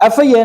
FIA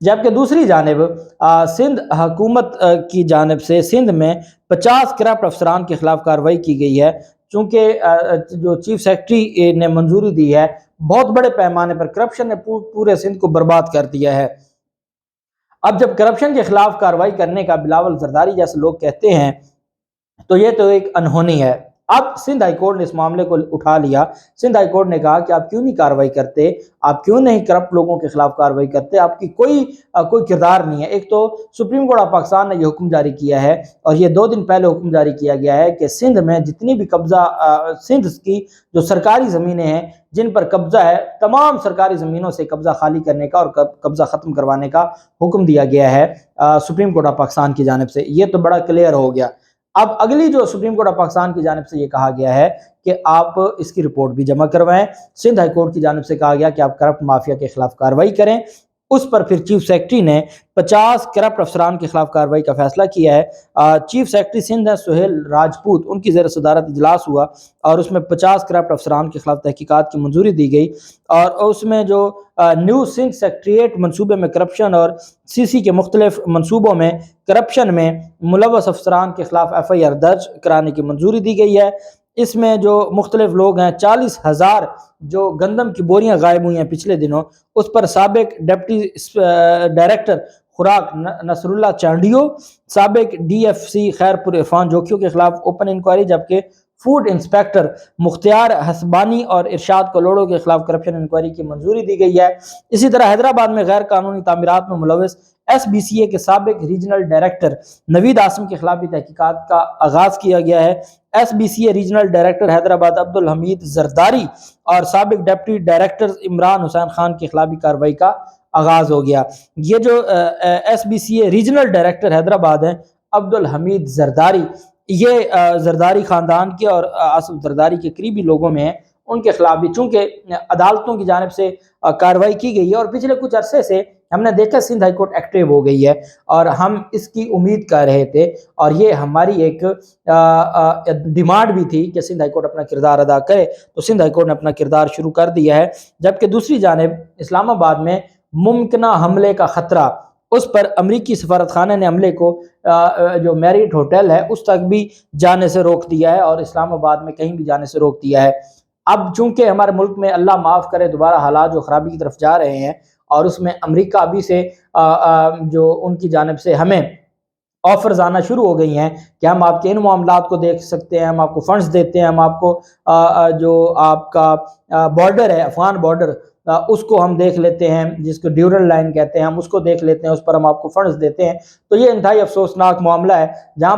جبکہ دوسری جانب سندھ حکومت کی جانب سے سندھ میں 50 کرپٹ افسران کے خلاف کارروائی کی گئی ہے، چونکہ جو چیف سیکرٹری نے منظوری دی ہے، بہت بڑے پیمانے پر کرپشن نے پورے سندھ کو برباد کر دیا ہے۔ اب جب کرپشن کے خلاف کارروائی کرنے کا بلاول زرداری جیسے لوگ کہتے ہیں تو یہ تو ایک انہونی ہے۔ اب سندھ ہائی کورٹ نے اس معاملے کو اٹھا لیا۔ سندھ ہائی کورٹ نے کہا کہ آپ کیوں نہیں کارروائی کرتے، آپ کیوں نہیں کرپٹ لوگوں کے خلاف کارروائی کرتے، آپ کی کوئی کردار نہیں ہے۔ ایک تو سپریم کورٹ آف پاکستان نے یہ حکم جاری کیا ہے، اور یہ 2 دن پہلے حکم جاری کیا گیا ہے کہ سندھ میں جتنی بھی سندھ کی جو سرکاری زمینیں ہیں جن پر قبضہ ہے، تمام سرکاری زمینوں سے قبضہ خالی کرنے کا اور قبضہ ختم کروانے کا حکم دیا گیا ہے سپریم کورٹ آف پاکستان کی جانب سے۔ یہ تو بڑا کلیئر ہو گیا۔ اب اگلی جو سپریم کورٹ آف پاکستان کی جانب سے یہ کہا گیا ہے کہ آپ اس کی رپورٹ بھی جمع کروائیں۔ سندھ ہائی کورٹ کی جانب سے کہا گیا کہ آپ کرپٹ مافیا کے خلاف کارروائی کریں۔ اس پر پھر چیف سیکرٹری نے 50 کرپٹ افسران کے خلاف کارروائی کا فیصلہ کیا ہے۔ چیف سیکرٹری سندھ ہے سہیل راجپوت، ان کی زیر صدارت اجلاس ہوا اور اس میں 50 کرپٹ افسران کے خلاف تحقیقات کی منظوری دی گئی، اور اس میں جو نیو سندھ سیکریٹریٹ منصوبے میں کرپشن اور سی کے مختلف منصوبوں میں کرپشن میں ملوث افسران کے خلاف FIR درج کرانے کی منظوری دی گئی ہے۔ اس میں جو مختلف لوگ ہیں، 40,000 جو گندم کی بوریاں غائب ہوئی ہیں پچھلے دنوں، اس پر سابق ڈپٹی ڈائریکٹر خوراک نصر اللہ چانڈیو، سابق DFC خیرپور عرفان جوکیوں کے خلاف اوپن انکوائری، جبکہ فوڈ انسپیکٹر مختار حسبانی اور ارشاد کلوڑو کے خلاف کرپشن انکوائری کی منظوری دی گئی ہے۔ اسی طرح حیدرآباد میں غیر قانونی تعمیرات میں ملوث SBCA کے سابق ریجنل ڈائریکٹر نوید عاصم کے خلاف بھی تحقیقات کا آغاز کیا گیا ہے۔ SBCA regional director Hyderabad Abdul Hamid Zardari اور سابق ڈپٹی ڈائریکٹر عمران حسین خان کے خلاف بھی کارروائی کا آغاز ہو گیا۔ یہ جو SBCA ریجنل ڈائریکٹر حیدرآباد ہیں عبدالحمید زرداری، یہ زرداری خاندان کے اور آصف زرداری کے قریبی لوگوں میں ہیں، ان کے خلاف بھی چونکہ عدالتوں کی جانب سے کارروائی کی گئی ہے، اور پچھلے کچھ عرصے سے ہم نے دیکھا سندھ ہائی کورٹ ایکٹیو ہو گئی ہے، اور ہم اس کی امید کر رہے تھے، اور یہ ہماری ایک ڈیمانڈ بھی تھی کہ سندھ ہائی کورٹ اپنا کردار ادا کرے، تو سندھ ہائی کورٹ نے اپنا کردار شروع کر دیا ہے۔ جبکہ دوسری جانب اسلام آباد میں ممکنہ حملے کا خطرہ، اس پر امریکی سفارت خانے نے حملے کو جو میریٹ ہوٹل ہے اس تک بھی جانے سے روک دیا ہے، اور اسلام آباد میں کہیں بھی جانے سے روک دیا ہے۔ اب چونکہ ہمارے ملک میں اللہ معاف کرے دوبارہ حالات جو خرابی کی طرف جا رہے ہیں، اور اس میں امریکہ ابھی سے جو ان کی جانب سے ہمیں آفرز آنا شروع ہو گئی ہیں کہ ہم آپ کے ان معاملات کو دیکھ سکتے ہیں، ہم آپ کو فنڈز دیتے ہیں، ہم آپ کو جو آپ کا بارڈر ہے افغان بارڈر، اس کو ہم دیکھ لیتے ہیں، جس کو ڈیورل لائن کہتے ہیں، ہم اس کو دیکھ لیتے ہیں، اس پر ہم آپ کو فنڈز دیتے ہیں۔ تو یہ انتہائی افسوسناک معاملہ ہے، جہاں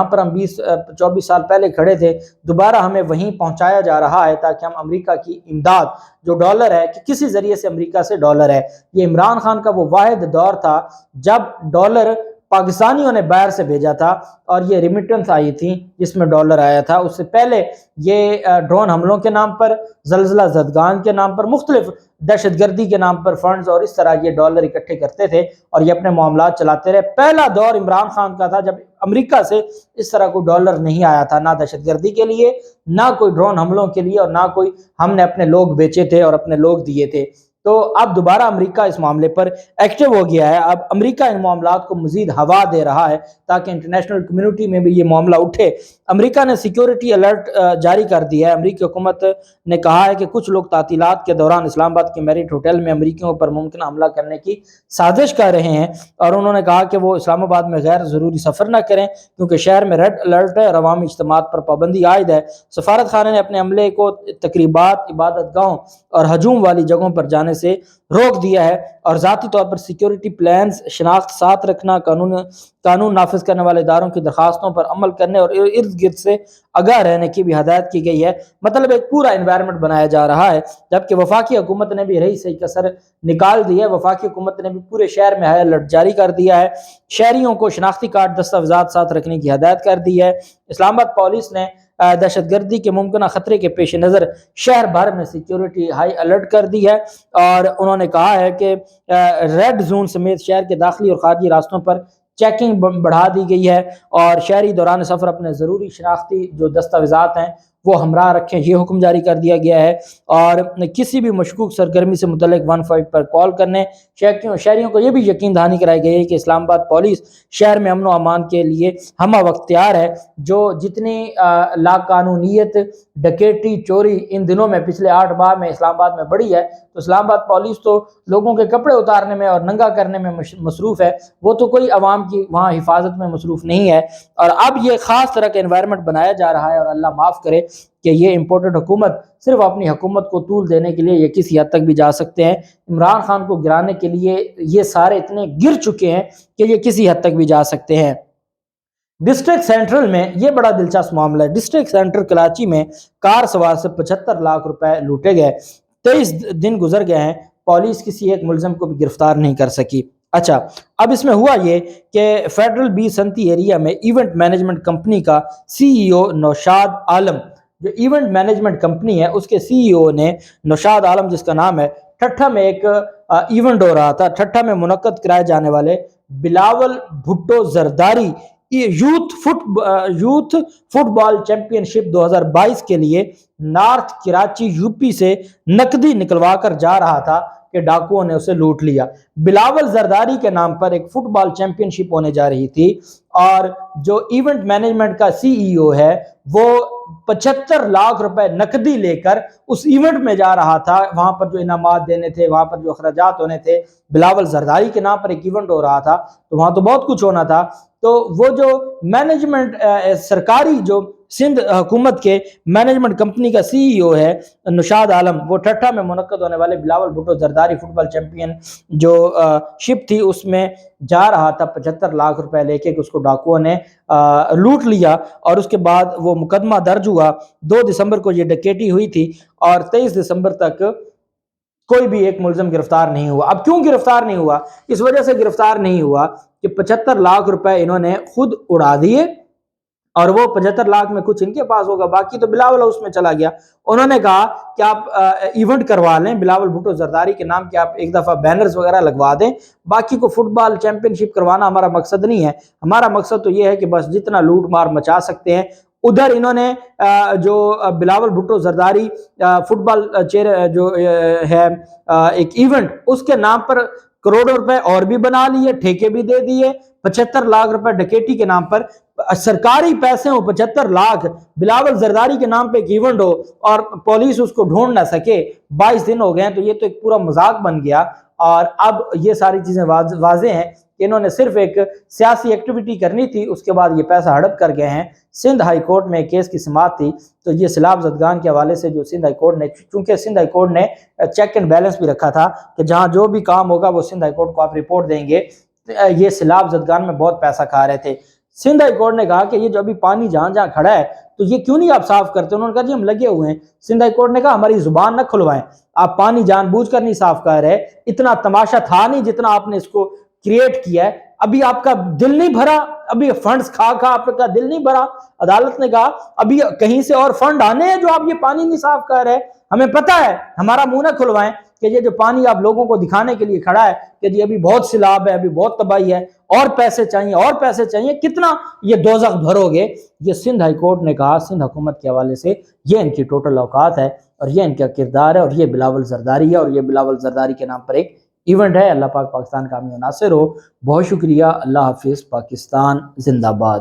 پر ہم 20-24 سال پہلے کھڑے تھے، دوبارہ ہمیں وہیں پہنچایا جا رہا ہے تاکہ ہم امریکہ کی امداد، جو ڈالر ہے کہ کسی ذریعے سے امریکہ سے ڈالر ہے، یہ عمران خان کا وہ واحد دور تھا جب ڈالر پاکستانیوں نے باہر سے بھیجا تھا، اور یہ ریمیٹنس آئی تھی جس میں ڈالر آیا تھا۔ اس سے پہلے یہ ڈرون حملوں کے نام پر، زلزلہ زدگان کے نام پر، مختلف دہشت گردی کے نام پر فنڈز اور اس طرح یہ ڈالر اکٹھے کرتے تھے اور یہ اپنے معاملات چلاتے رہے۔ پہلا دور عمران خان کا تھا جب امریکہ سے اس طرح کوئی ڈالر نہیں آیا تھا، نہ دہشت گردی کے لیے، نہ کوئی ڈرون حملوں کے لیے، اور نہ کوئی ہم نے اپنے لوگ بیچے تھے اور اپنے لوگ دیے تھے۔ تو اب دوبارہ امریکہ اس معاملے پر ایکٹیو ہو گیا ہے۔ اب امریکہ ان معاملات کو مزید ہوا دے رہا ہے تاکہ انٹرنیشنل کمیونٹی میں بھی یہ معاملہ اٹھے۔ امریکہ نے سیکیورٹی الرٹ جاری کر دیا ہے۔ امریکی حکومت نے کہا ہے کہ کچھ لوگ تعطیلات کے دوران اسلام آباد کے میرٹ ہوٹل میں امریکیوں پر ممکنہ حملہ کرنے کی سازش کر رہے ہیں، اور انہوں نے کہا کہ وہ اسلام آباد میں غیر ضروری سفر نہ کریں کیونکہ شہر میں ریڈ الرٹ ہے اور عوامی اجتماعات پر پابندی عائد ہے۔ سفارت خانے نے اپنے عملے کو تقریبات، عبادت گاہوں اور ہجوم والی جگہوں پر جانے سے روک دیا ہے، اور ذاتی طور پر سیکیورٹی پلانز، شناخت ساتھ رکھنا، قانون نافذ کرنے والے اداروں کی درخواستوں پر عمل کرنے اور ارد گرد سے آگاہ رہنے کی بھی ہدایت کی گئی ہے۔ مطلب ایک پورا انوائرمنٹ بنایا جا رہا ہے۔ جبکہ وفاقی حکومت نے بھی رہی صحیح کسر نکال دی ہے۔ وفاقی حکومت نے بھی پورے شہر میں ہائی الرٹ جاری کر دیا ہے، شہریوں کو شناختی کارڈ دستاویزات ساتھ رکھنے کی ہدایت کر دی ہے۔ اسلام آباد پولیس نے دہشت گردی کے ممکنہ خطرے کے پیش نظر شہر بھر میں سیکیورٹی ہائی الرٹ کر دی ہے، اور انہوں نے کہا ہے کہ ریڈ زون سمیت شہر کے داخلی اور خارجی راستوں پر چیکنگ بڑھا دی گئی ہے، اور شہری دوران سفر اپنے ضروری شناختی جو دستاویزات ہیں وہ ہمراہ رکھیں، یہ حکم جاری کر دیا گیا ہے۔ اور کسی بھی مشکوک سرگرمی سے متعلق 15 پر کال کرنے، شہریوں کو یہ بھی یقین دہانی کرائی گئی ہے کہ اسلام آباد پولیس شہر میں امن و امان کے لیے ہمہ وقت تیار ہے۔ جو جتنی لا قانونیت، ڈکیٹی، چوری ان دنوں میں پچھلے 8 ماہ میں اسلام آباد میں بڑھی ہے، تو اسلام آباد پولیس تو لوگوں کے کپڑے اتارنے میں اور ننگا کرنے میں مصروف ہے، وہ تو کوئی عوام کی وہاں حفاظت میں مصروف نہیں ہے۔ اور اب یہ خاص طرح کا انوائرمنٹ بنایا جا رہا ہے، اور اللہ معاف کرے کہ یہ امپورٹڈ حکومت صرف اپنی حکومت کو طول دینے کے لیے یہ کسی حد تک بھی جا سکتے ہیں۔ عمران خان کو گرانے کے لیے یہ سارے اتنے گر چکے ہیں کہ یہ کسی حد تک بھی جا سکتے ہیں۔ ڈسٹرکٹ سینٹرل میں یہ بڑا دلچسپ معاملہ ہے۔ ڈسٹرکٹ سینٹر کراچی میں کار سوار سے 75 لاکھ روپے لوٹے گئے، 23 دن گزر گئے ہیں، پولیس کسی ایک ملزم کو بھی گرفتار نہیں کر سکی۔ اچھا، اب اس میں ہوا یہ کہ فیڈرل بی سنتی ایریا میں ایونٹ مینجمنٹ کمپنی کا سی ای او نوشاد عالم، جو ایونٹ مینجمنٹ کمپنی ہے اس کے سی ای او نے نوشاد عالم جس کا نام ہے، ٹھٹھا میں ایک ایونٹ ہو رہا تھا، ٹھٹھا میں منعقد کرائے جانے والے بلاول بھٹو زرداری یوتھ فٹ بال چیمپئن شپ 2022 کے لیے نارتھ کراچی یو پی سے نقدی نکلوا کر جا رہا تھا کہ ڈاکوؤں نے اسے لوٹ لیا۔ بلاول زرداری کے نام پر ایک فٹ بال چیمپئن شپ ہونے جا رہی تھی، اور جو ایونٹ مینجمنٹ کا سی ای او ہے وہ 75 لاکھ روپے نقدی لے کر اس ایونٹ میں جا رہا تھا۔ وہاں پر جو انعامات دینے تھے، وہاں پر جو اخراجات ہونے تھے، بلاول زرداری کے نام پر ایک ایونٹ ہو رہا تھا، تو وہاں تو بہت کچھ ہونا تھا۔ تو وہ جو مینجمنٹ سرکاری جو سندھ حکومت کے مینجمنٹ کمپنی کا سی ای او ہے نوشاد عالم، وہ ٹھٹھا میں منعقد ہونے والے بلاول بھٹو زرداری فٹ بال چیمپئن جو شپ تھی اس میں جا رہا تھا 75 لاکھ روپے لے کے، کہ اس کو ڈاکوؤں نے لوٹ لیا، اور اس کے بعد وہ مقدمہ درج ہوا۔ 2 دسمبر کو یہ ڈکیٹی ہوئی تھی، اور 23 دسمبر تک کوئی بھی ایک ملزم گرفتار نہیں ہوا۔ اب کیوں گرفتار نہیں ہوا؟ اس وجہ سے گرفتار نہیں ہوا کہ 75 لاکھ روپے انہوں نے خود اڑا دیے، اور وہ 75 لاکھ میں کچھ ان کے پاس ہوگا، باقی تو بلاول ہاؤس میں چلا گیا۔ انہوں نے کہا کہ آپ ایونٹ کروا لیں بلاول بھٹو زرداری کے نام کے، آپ ایک دفعہ بینرز وغیرہ لگوا دیں، باقی کو فٹ بال چیمپئن شپ کروانا ہمارا مقصد نہیں ہے، ہمارا مقصد تو یہ ہے کہ بس جتنا لوٹ مار مچا سکتے ہیں۔ ادھر انہوں نے جو بلاول بھٹو زرداری فٹ بال جو ہے ایک ایونٹ، اس کے نام پر کروڑوں روپے اور بھی بنا لیے، ٹھیکے بھی دے دیے۔ 75 لاکھ روپے ڈکیٹی کے نام پر، سرکاری پیسے ہو 75 لاکھ، بلاول زرداری کے نام پہ ایک ایونٹ ہو، اور پولیس اس کو ڈھونڈ نہ سکے۔ 22 دن ہو گئے ہیں، تو یہ تو ایک پورا مذاق بن گیا۔ اور اب یہ ساری چیزیں واضح ہیں کہ انہوں نے صرف ایک سیاسی ایکٹیویٹی کرنی تھی، اس کے بعد یہ پیسہ ہڑپ کر گئے ہیں۔ سندھ ہائی کورٹ میں ایک کیس کی سماعت تھی، تو یہ سیلاب زدگان کے حوالے سے جو سندھ ہائی کورٹ نے، چونکہ سندھ ہائی کورٹ نے چیک اینڈ بیلنس بھی رکھا تھا کہ جہاں جو بھی کام ہوگا وہ سندھ ہائی کورٹ کو آپ رپورٹ دیں گے، یہ سیلاب زدگان میں بہت پیسہ کھا رہے تھے۔ سندھ ہائی کورٹ نے کہا کہ یہ جو ابھی پانی جہاں جہاں کھڑا ہے تو یہ کیوں نہیں آپ صاف کرتے؟ انہوں نے کہا جی ہم لگے ہوئے ہیں۔ سندھ ہائی کورٹ نے کہا ہماری زبان نہ کھلوائیں، آپ پانی جان بوجھ کر نہیں صاف کر رہے، اتنا تماشا تھا نہیں جتنا آپ نے اس کو کریٹ کیا ہے، ابھی آپ کا دل نہیں بھرا، ابھی فنڈز کھا آپ کا دل نہیں بھرا۔ عدالت نے کہا ابھی کہیں سے اور فنڈ آنے ہیں جو آپ یہ پانی نہیں صاف کر رہے، ہمیں پتہ ہے، ہمارا منہ نہ کھلوائیں کہ یہ جو پانی آپ لوگوں کو دکھانے کے لیے کھڑا ہے کہ جی ابھی بہت سیلاب ہے، ابھی بہت تباہی ہے، اور پیسے چاہیے، اور پیسے چاہیے، کتنا یہ دوزخ بھرو گے؟ یہ سندھ ہائی کورٹ نے کہا سندھ حکومت کے حوالے سے یہ ان کی ٹوٹل اوقات ہے، اور یہ ان کا کردار ہے، اور یہ بلاول زرداری ہے، اور یہ بلاول زرداری کے نام پر ایک ایونٹ ہے۔ اللہ پاک پاکستان کا حامی و ناصر ہو۔ بہت شکریہ، اللہ حافظ، پاکستان زندہ باد۔